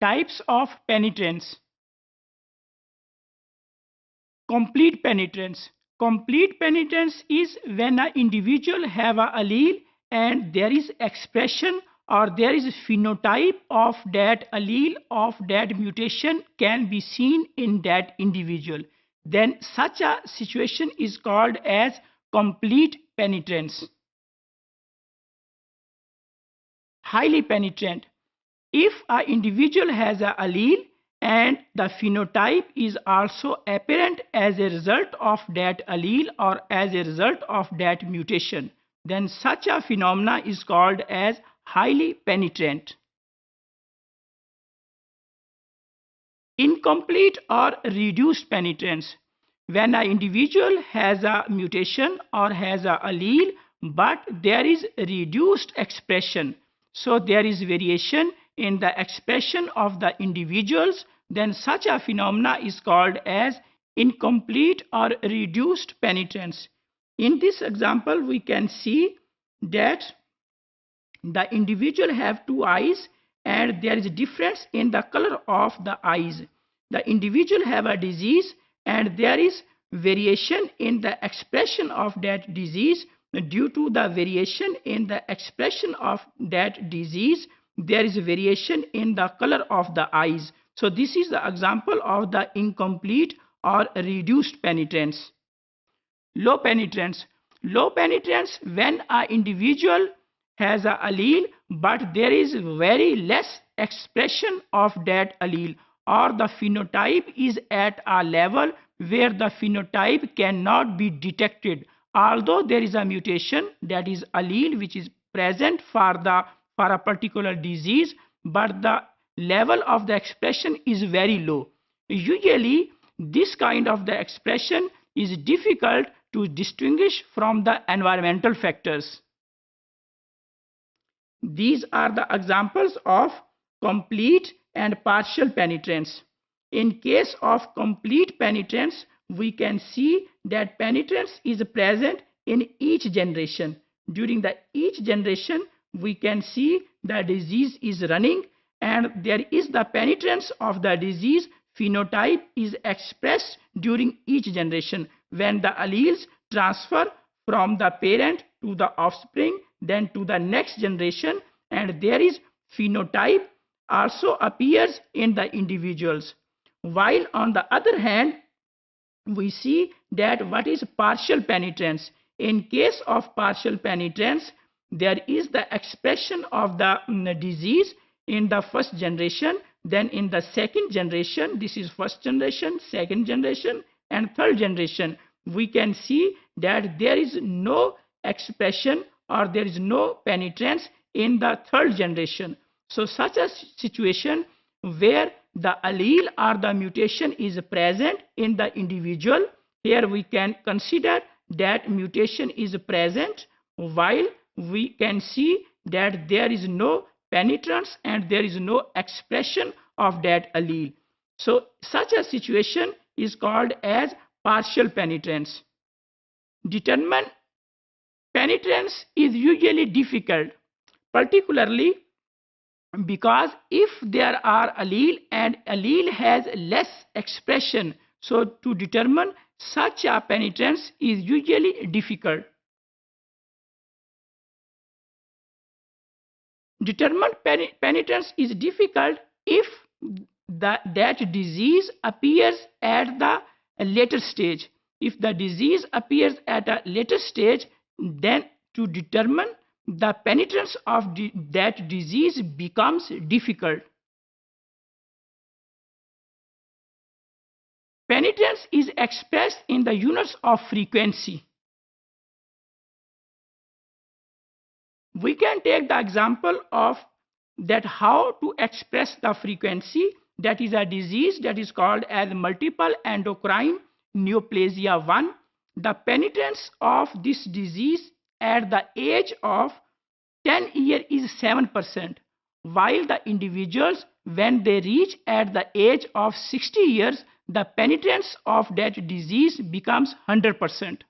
Types of penetrance. Complete penetrance. Complete penetrance is when an individual have a allele and there is expression or there is phenotype of that allele of that mutation can be seen in that individual. Then such a situation is called as complete penetrance. Highly penetrant. If an individual has an allele and the phenotype is also apparent as a result of that allele or as a result of that mutation, then such a phenomena is called as highly penetrant. Incomplete or reduced penetrance. When an individual has a mutation or has an allele but there is reduced expression, so there is variation in the expression of the individuals, then such a phenomena is called as incomplete or reduced penetrance. In this example, we can see that the individual have two eyes and there is a difference in the color of the eyes. The individual have a disease and there is variation in the expression of that disease. Due to the variation in the expression of that disease, there is a variation in the color of the eyes. So this is the example of the incomplete or reduced penetrance. Low penetrance. Low penetrance when an individual has an allele but there is very less expression of that allele or the phenotype is at a level where the phenotype cannot be detected. Although there is a mutation, that is allele which is present for a particular disease, but the level of the expression is very low. Usually this kind of the expression is difficult to distinguish from the environmental factors. These are the examples of complete and partial penetrance. In case of complete penetrance, we can see that penetrance is present in each generation. During each generation, we can see the disease is running and there is the penetrance of the disease phenotype is expressed during each generation when the alleles transfer from the parent to the offspring, then to the next generation, and there is phenotype also appears in the individuals. While on the other hand, we see that what is partial penetrance. In case of partial penetrance, there is the expression of the disease in the first generation, then in the second generation, this is first generation, second generation and third generation, we can see that there is no expression or there is no penetrance in the third generation. So such a situation where the allele or the mutation is present in the individual, here we can consider that mutation is present while we can see that there is no penetrance and there is no expression of that allele. So such a situation is called as partial penetrance. Determine penetrance is usually difficult, particularly because if there are allele and allele has less expression, so to determine such a penetrance is usually difficult. Determine penetrance is difficult if that disease appears at the later stage. If the disease appears at a later stage, then to determine the penetrance of that disease becomes difficult. Penetrance is expressed in the units of frequency. We can take the example of that how to express the frequency. That is a disease that is called as multiple endocrine neoplasia 1. The penetrance of this disease at the age of 10 years is 7%, while the individuals when they reach at the age of 60 years, the penetrance of that disease becomes 100%.